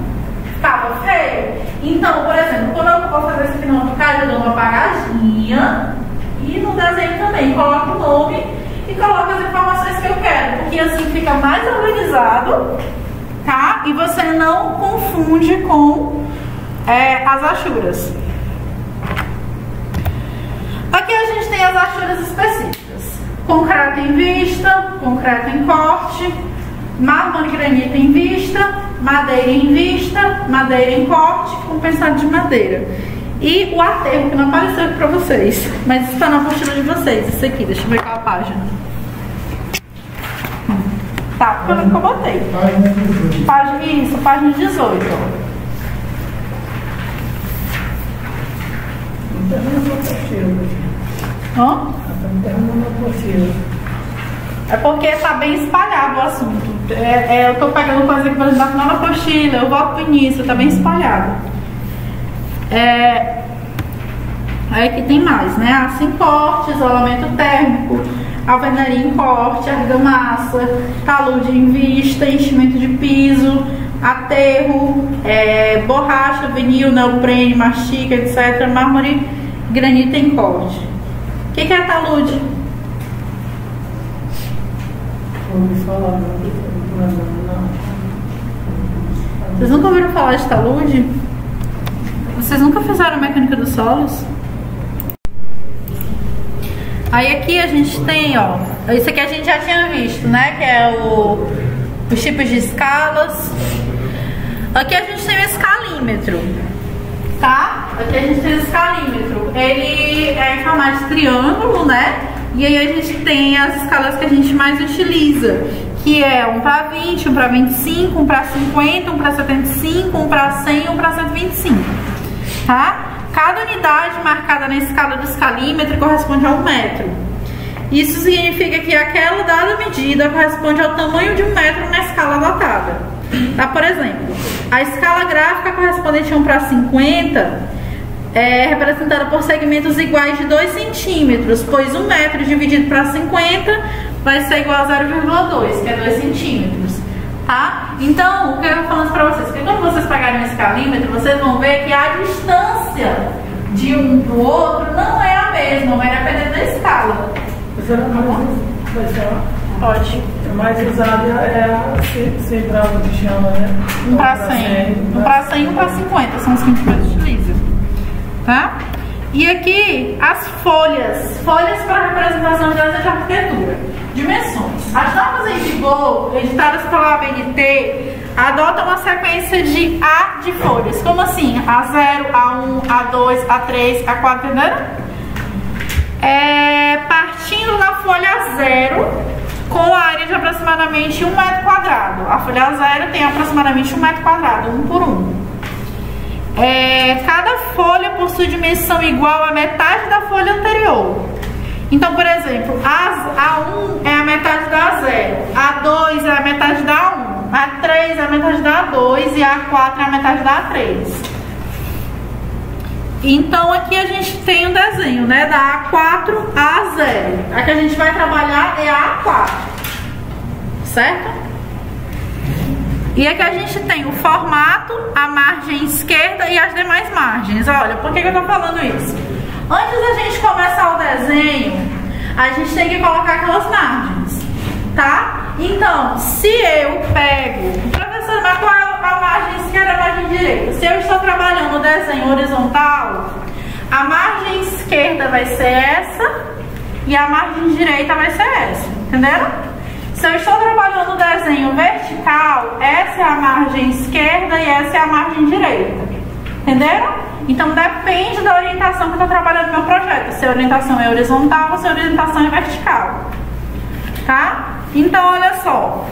ficava feio. Então, por exemplo, quando eu vou fazer esse final do card, eu dou uma apagadinha e no desenho também coloco o nome e coloco as informações que eu quero, porque assim fica mais organizado, tá? E você não confunde com as achuras. Aqui a gente tem as achuras específicas: concreto em vista, concreto em corte, mármore e granito em vista, madeira em vista, madeira em corte, compensado de madeira. E o aterro, que não apareceu aqui pra vocês, mas está na apostila de vocês. Isso aqui, deixa eu ver qual a página. Tá, foi o que eu botei. Isso, página 18. É porque tá bem espalhado o assunto. Eu tô pegando coisa aqui, por exemplo, na final da apostila, eu volto pro início, tá bem espalhado. Aí aqui tem mais, né? Aço em corte, isolamento térmico, alvenaria em corte, argamassa, talude em vista, enchimento de piso, aterro, borracha, vinil, neoprene, mastica, etc. Mármore, granito em corte. O que é talude? Vocês nunca ouviram falar de talude? Vocês nunca fizeram mecânica dos solos? Aí aqui a gente tem, ó, isso aqui a gente já tinha visto, né? Que é os tipos de escalas. Aqui a gente tem o escalímetro, tá? Aqui a gente tem o escalímetro. Ele é em formato de triângulo, né? E aí a gente tem as escalas que a gente mais utiliza, que é 1 para 20, 1 para 25, 1 para 50, 1 para 75, 1 para 100 e 1 para 125, tá? Cada unidade marcada na escala do escalímetro corresponde a 1 metro. Isso significa que aquela dada medida corresponde ao tamanho de 1 metro na escala datada. Tá? Por exemplo, a escala gráfica correspondente a 1 para 50 é representada por segmentos iguais de 2 centímetros, pois 1 metro dividido para 50 vai ser igual a 0,2, que é 2 centímetros, tá? Então, o que eu tô falando pra vocês? Porque quando vocês pegarem um escalímetro, vocês vão ver que a distância de um pro outro não é a mesma, vai depender da escala. Pode. A mais usada é a central que chama, né? 1 para 100. 1 para 100 e 1 para 50 são os que a gente mais utiliza. Tá? E aqui as folhas. Folhas para representação de desenho de arquitetura. Dimensões. As normas EDGO, editadas pela ABNT, adotam uma sequência de A de folhas. Como assim? A0, A1, A2, A3, A4, entenderam? Partindo da folha 0, com a área de aproximadamente 1 metro quadrado. A folha 0 tem aproximadamente 1 metro quadrado, 1 por 1. Cada folha possui dimensão igual à metade da folha anterior. Então, por exemplo, A1 é a metade da A0, A2 é a metade da A1, A3 é a metade da A2 e A4 é a metade da A3. Então, aqui a gente tem um desenho, né, da A4 a A0. A que a gente vai trabalhar é a A4, certo? E aqui a gente tem o formato, a margem esquerda e as demais margens. Olha, por que eu tô falando isso? Antes da gente começar o desenho, a gente tem que colocar aquelas margens, tá? Então, se eu pego... Professor, mas qual é a margem esquerda e a margem direita? Se eu estou trabalhando o desenho horizontal, a margem esquerda vai ser essa e a margem direita vai ser essa, entenderam? Se eu estou trabalhando o desenho vertical, essa é a margem esquerda e essa é a margem direita, entenderam? Então depende da orientação que eu estou trabalhando no meu projeto, se a orientação é horizontal ou se a orientação é vertical, tá? Então olha só,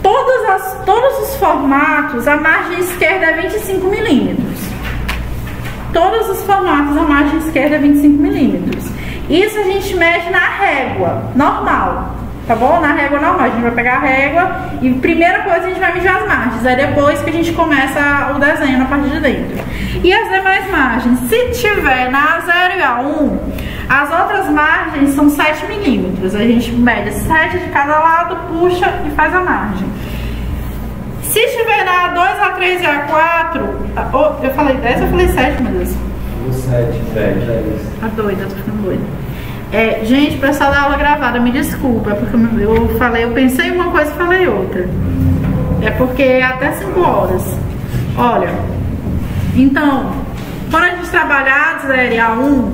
todos os formatos, a margem esquerda é 25 milímetros. Todos os formatos, a margem esquerda é 25 milímetros. Isso a gente mede na régua normal, tá bom? Na régua normal, a gente vai pegar a régua e primeira coisa a gente vai medir as margens, aí depois que a gente começa o desenho na parte de dentro. E as demais margens, se tiver na A0 e A1, as outras margens são 7 milímetros. A gente mede 7 de cada lado, puxa e faz a margem. Se estiver na A2, A3 e A4, eu falei 10 ou eu falei 7, meu Deus? 7, 10. Tá doida, eu tô ficando doida. Gente, pessoal da aula gravada, me desculpa, é porque eu pensei uma coisa e falei outra. É porque é até 5 horas. Olha, então, quando a gente trabalhar a 0 e A1,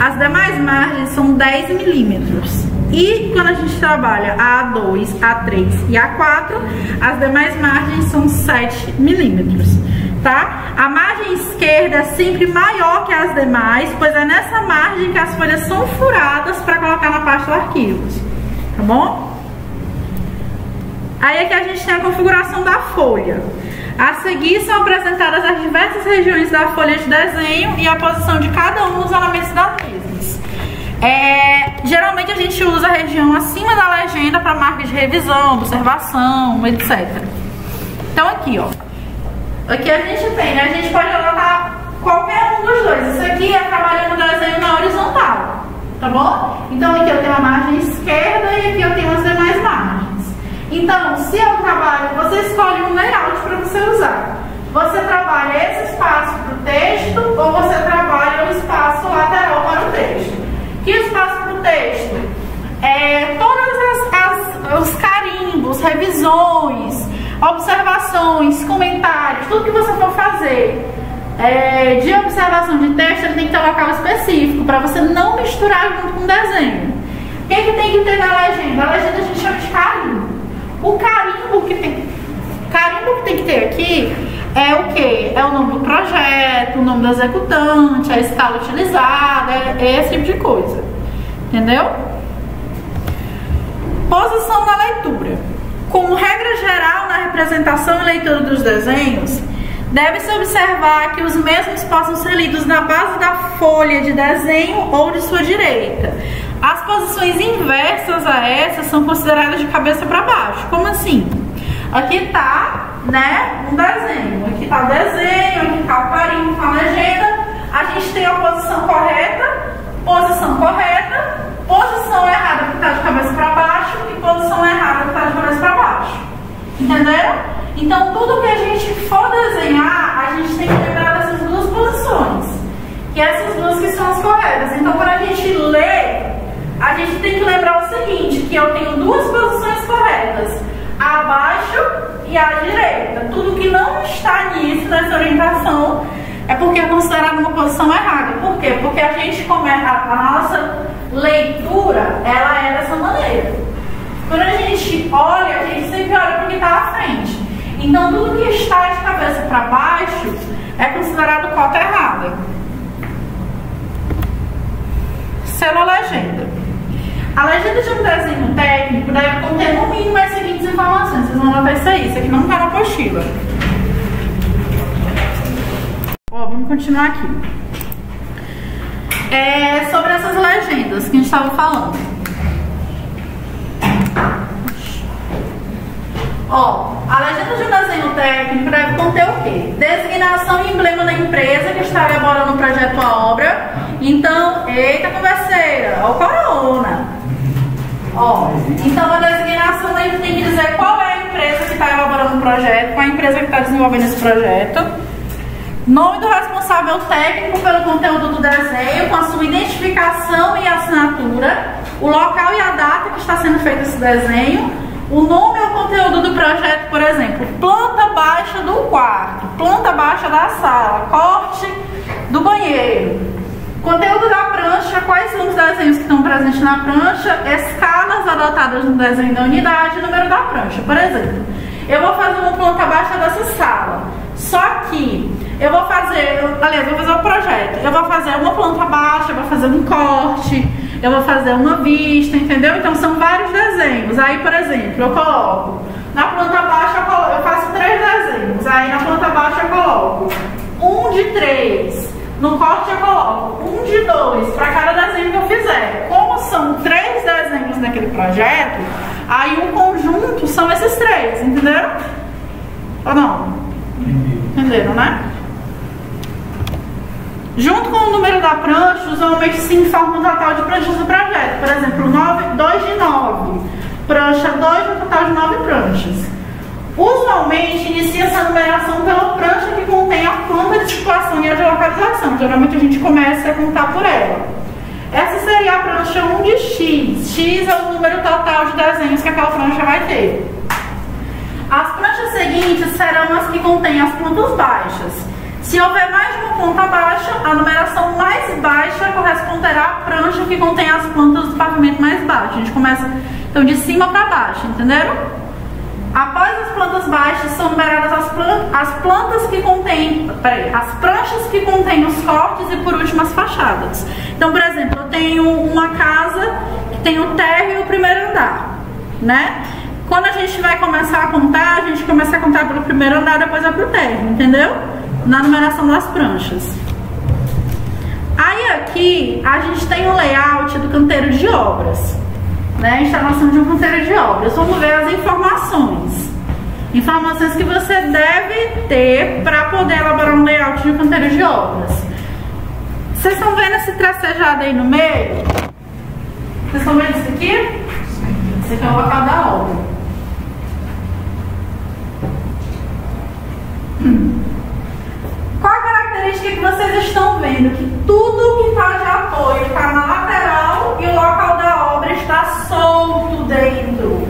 as demais margens são 10 milímetros. E quando a gente trabalha a A2, A3 e A4, as demais margens são 7 milímetros, tá? A margem esquerda é sempre maior que as demais, pois é nessa margem que as folhas são furadas para colocar na pasta do arquivos, tá bom? Aí aqui a gente tem a configuração da folha. A seguir são apresentadas as diversas regiões da folha de desenho e a posição de cada um dos elementos das mesmas. Geralmente a gente usa a região acima da legenda para marca de revisão, observação, etc. Então aqui, ó. Aqui a gente tem, né? A gente pode anotar qualquer um dos dois. Isso aqui é trabalhando o desenho na horizontal, tá bom? Então aqui eu tenho a margem esquerda e aqui eu tenho as demais margens. Então, se eu trabalho, você escolhe um layout para você usar. Você trabalha esse espaço para o texto ou você trabalha o espaço lateral para o texto? Que espaço para o texto? Todos os carimbos, revisões, observações, comentários, tudo que você for fazer de observação de texto, ele tem que ter um local específico para você não misturar junto com o desenho. O que tem que ter na legenda? A legenda a gente chama de carimbo. O carimbo que tem que ter aqui é o que? É o nome do projeto, o nome do executante, a escala utilizada, esse tipo de coisa. Entendeu? Posição na leitura. Como regra geral na representação e leitura dos desenhos, deve-se observar que os mesmos possam ser lidos na base da folha de desenho ou de sua direita. As posições inversas a essas são consideradas de cabeça para baixo. Como assim? Aqui tá, né, um desenho. Aqui tá o desenho, aqui tá o carimbo com a legenda. A gente tem a posição correta, posição errada que tá de cabeça para baixo e posição errada que tá de cabeça para baixo. Entenderam? Então, tudo que a gente for desenhar, a gente tem que lembrar dessas duas posições. Que essas duas que são as corretas. Então, quando a gente lê, a gente tem que lembrar o seguinte, que eu tenho duas posições corretas, abaixo e à direita. Tudo que não está nisso, nessa orientação, é porque é considerado uma posição errada. Por quê? Porque a gente começa, a nossa leitura, ela é dessa maneira. Quando a gente olha, a gente sempre olha para o que está à frente. Então, tudo que está de cabeça para baixo é considerado cota errada. Selo legenda. A legenda de um desenho técnico deve conter no mínimo as seguintes informações. Vocês vão anotar isso aí. Isso aqui não está na apostila. Vamos continuar aqui. Sobre essas legendas que a gente estava falando. A legenda de um desenho técnico deve conter o quê? Designação e emblema da empresa que está elaborando o projeto ou a obra. Então, eita converseira, ó o corona. Então a designação tem que dizer qual é a empresa que está elaborando o projeto, qual é a empresa que está desenvolvendo esse projeto. Nome do responsável técnico pelo conteúdo do desenho, com a sua identificação e assinatura, o local e a data que está sendo feito esse desenho, o nome ou conteúdo do projeto, por exemplo, planta baixa do quarto, planta baixa da sala, corte do banheiro, conteúdo da prancha, quais são os desenhos que estão presentes na prancha, escalas adotadas no desenho da unidade, número da prancha. Por exemplo, eu vou fazer uma planta baixa dessa sala, só que eu vou fazer, vou fazer um projeto, eu vou fazer uma planta baixa, eu vou fazer um corte, eu vou fazer uma vista, entendeu? Então são vários desenhos. Aí, por exemplo, eu coloco na planta baixa, eu faço 3 desenhos. Aí na planta baixa eu coloco 1 de 3. No corte eu coloco 1 de 2 para cada desenho que eu fizer. Como são 3 desenhos naquele projeto, aí o conjunto são esses 3, entenderam? Ou não? Entenderam, né? Junto com o número da prancha, usualmente se informa o total de pranchas do projeto. Por exemplo, 2 de 9. Prancha 2 no total de 9 pranchas. Usualmente, inicia-se a numeração pela prancha que contém a planta de situação e a de localização. Geralmente a gente começa a contar por ela. Essa seria a prancha 1 de X. X é o número total de desenhos que aquela prancha vai ter. As pranchas seguintes serão as que contêm as plantas baixas. Se houver mais de uma planta baixa, a numeração mais baixa corresponderá à prancha que contém as plantas do pavimento mais baixo. A gente começa, então, de cima para baixo, entenderam? Após as plantas baixas, são numeradas as plantas que contêm, as pranchas que contêm os cortes e, por último, as fachadas. Então, por exemplo, eu tenho uma casa que tem o térreo e o primeiro andar, né? Quando a gente vai começar a contar, a gente começa a contar pelo primeiro andar, depois vai para o térreo, entendeu? Na numeração das pranchas. Aí aqui a gente tem o layout do canteiro de obras, né? A instalação de um canteiro de obras. Vamos ver as informações. Informações que você deve ter para poder elaborar um layout de um canteiro de obras. Vocês estão vendo esse tracejado aí no meio? Vocês estão vendo isso aqui? Esse aqui é o local da obra. Qual a característica que vocês estão vendo? Que tudo que está de apoio está na lateral e o local da obra está solto dentro.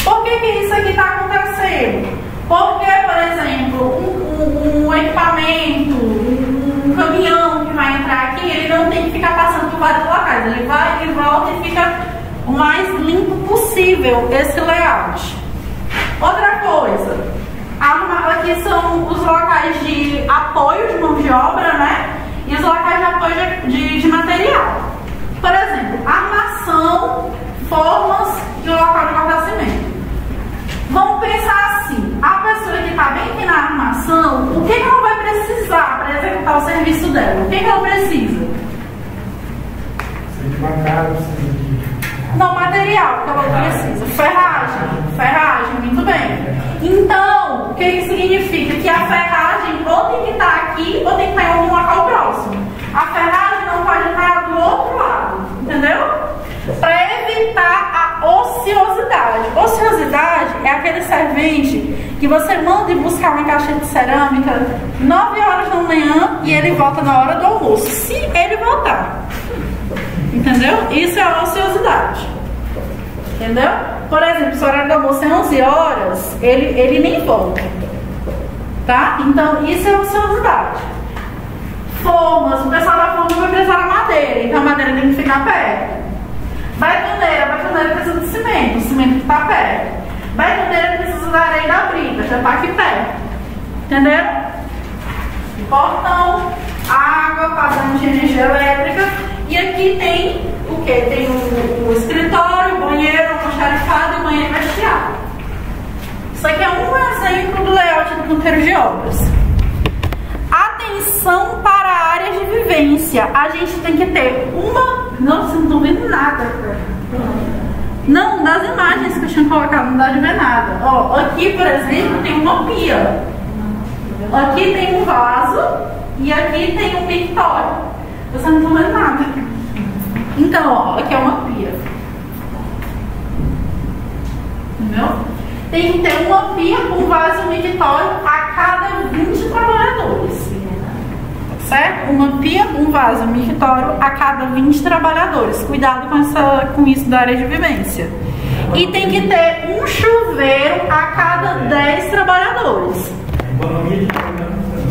Por que isso aqui está acontecendo? Porque, por exemplo, um equipamento, um caminhão que vai entrar aqui, ele não tem que ficar passando por vários locais. Ele vai e volta e fica o mais limpo possível esse layout. Outra coisa. Aqui são os locais de apoio de mão de obra, né? E os locais de apoio de material. Por exemplo, armação, formas e o local de guardar cimento. Vamos pensar assim, a pessoa que está bem aqui na armação, o que ela vai precisar para executar o serviço dela? O que ela precisa? Não, material que ela precisa. Ferragem, muito bem. Então, o que significa? Que a ferragem ou tem que estar aqui ou tem que estar em algum local próximo. A ferragem não pode estar do outro lado, entendeu? Para evitar a oscilação ociosidade. Ociosidade é aquele servente que você manda ir buscar uma caixa de cerâmica 9 horas da manhã e ele volta na hora do almoço, se ele voltar. Entendeu? Isso é a ociosidade. Entendeu? Por exemplo, se o horário do almoço é 11 horas, ele nem volta. Tá? Então, isso é ociosidade. Formas, o pessoal da forma vai precisar da madeira, então a madeira tem que ficar perto. Betoneira precisa de cimento, o cimento que está perto. Betoneira precisa da areia da brita, já está aqui perto. Entendeu? Portão, água, padrão de energia elétrica. E aqui tem o que? Tem o escritório, o banheiro, o almoxarifado e o banheiro vestiário. Isso aqui é um exemplo do layout do canteiro de obras. Atenção para áreas de vivência. A gente tem que ter uma... Nossa, vocês não estão vendo nada. Não, das imagens que eu tinha colocado não dá de ver nada. Ó, aqui, por exemplo, tem uma pia. Aqui tem um vaso e aqui tem um mictório. Vocês não estão vendo nada. Então, ó, aqui é uma pia. Entendeu? Tem que ter uma pia com vaso e mictório a cada 20 trabalhadores. Certo? Uma pia, um vaso, um mictório a cada 20 trabalhadores. Cuidado com isso da área de vivência. E tem que ter um chuveiro a cada 10 trabalhadores.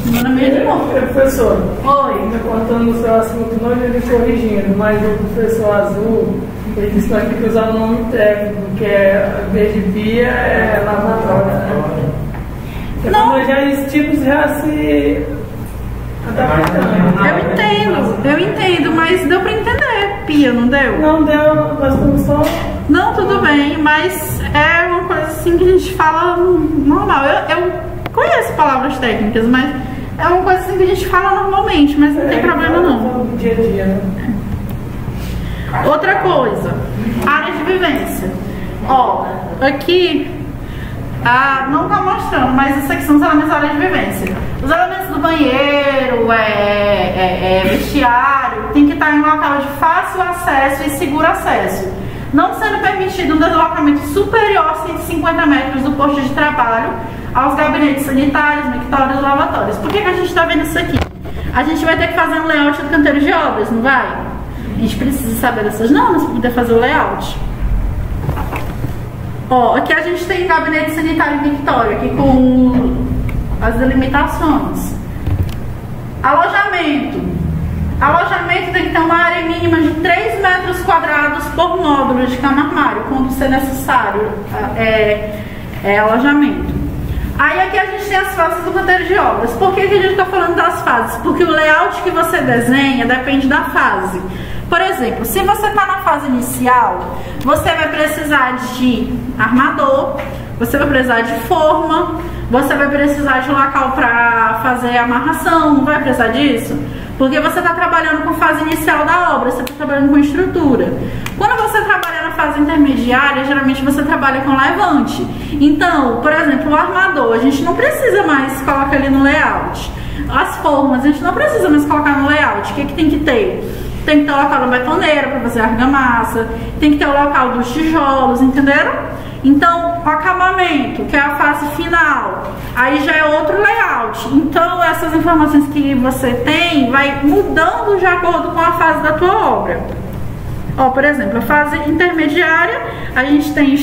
Economia de novo. Professor, oi. Cortando o seu assunto, não ele corrigindo, mas o professor Azul, ele disse aqui que usar o nome técnico, que é verde pia, é lavatória, né? Não. Já esses tipos já se... Eu entendo, mas deu pra entender. Pia, não deu? Não deu, nós estamos só... Não, tudo bem, mas é uma coisa assim que a gente fala normal. Eu conheço palavras técnicas, mas é uma coisa assim que a gente fala normalmente, mas não tem problema não. Dia a dia, né? Outra coisa, área de vivência. Ó, aqui... não tá mostrando, mas isso aqui são os elementos da área de vivência. Os elementos do banheiro, vestiário, tem que estar em um local de fácil acesso e seguro acesso. Não sendo permitido um deslocamento superior a 150 metros do posto de trabalho aos gabinetes sanitários, mictórios e lavatórios. Por que a gente está vendo isso aqui? A gente vai ter que fazer um layout do canteiro de obras, não vai? A gente precisa saber dessas normas para poder fazer o layout. Ó, aqui a gente tem gabinete sanitário e mictório, aqui com as delimitações. Alojamento. Alojamento tem que ter uma área mínima de 3 metros quadrados por módulo de cama-armário, quando ser necessário alojamento. Aí aqui a gente tem as fases do canteiro de obras. Por que a gente está falando das fases? Porque o layout que você desenha depende da fase. Por exemplo, se você está na fase inicial, você vai precisar de armador, você vai precisar de forma, você vai precisar de um local para fazer a amarração, não vai precisar disso? Porque você está trabalhando com fase inicial da obra, você está trabalhando com estrutura. Quando você trabalha na fase intermediária, geralmente você trabalha com levante. Então, por exemplo, o armador, a gente não precisa mais colocar ele no layout. As formas, a gente não precisa mais colocar no layout. O que tem que ter? Tem que ter o local da betoneira para fazer argamassa, tem que ter o local dos tijolos, entenderam? Então, o acabamento, que é a fase final, aí já é outro layout. Então, essas informações que você tem vai mudando de acordo com a fase da tua obra. Ó, por exemplo, a fase intermediária, a gente tem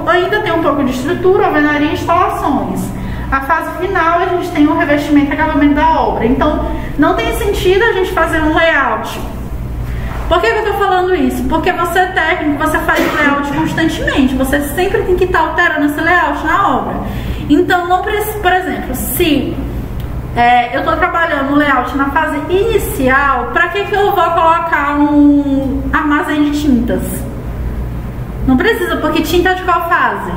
ainda tem um pouco de estrutura, alvenaria e instalações. A fase final, a gente tem o revestimento e acabamento da obra. Então, não tem sentido a gente fazer um layout. Por que eu tô falando isso? Porque você é técnico, você faz layout constantemente. Você sempre tem que estar alterando esse layout na obra. Então, não precisa, por exemplo, se eu tô trabalhando no layout na fase inicial, para que eu vou colocar um armazém de tintas? Não precisa, porque tinta é de qual fase?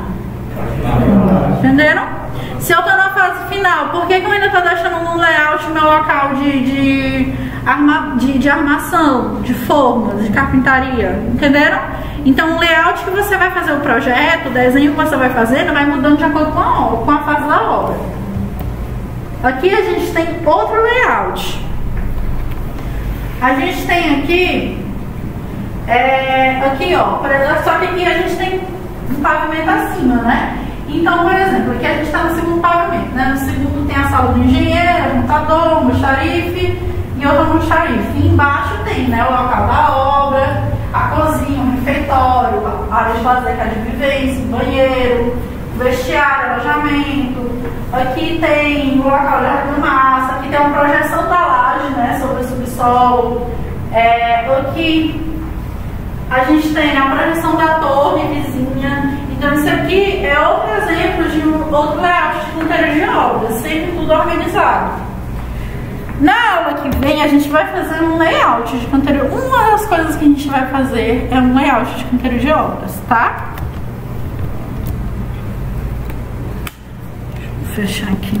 Entenderam? Se eu tô na fase final, por que eu ainda tô deixando no layout meu local de armação, de formas, de carpintaria? Entenderam? Então o layout que você vai fazer o projeto, o desenho que você vai fazer, vai mudando de acordo com a fase da obra. Aqui a gente tem outro layout. A gente tem aqui Aqui, ó, só que aqui a gente tem um pavimento acima, né? Então, por exemplo, aqui a gente está no segundo pavimento, né? No segundo tem a sala do engenheiro, montador, almoxarife e outro almoxarife. E embaixo tem, né, o local da obra, a cozinha, o refeitório, a área de lazer, que é de vivência, banheiro, vestiário, alojamento. Aqui tem o local de argamassa, aqui tem uma projeção da laje, né, sobre o subsolo. Aqui a gente tem a projeção da torre vizinha. Então isso aqui é outro exemplo de outro layout de canteiro de obras, sempre tudo organizado. Na aula que vem a gente vai fazer um layout de canteiro. Uma das coisas que a gente vai fazer é um layout de canteiro de obras, tá? Deixa eu fechar aqui.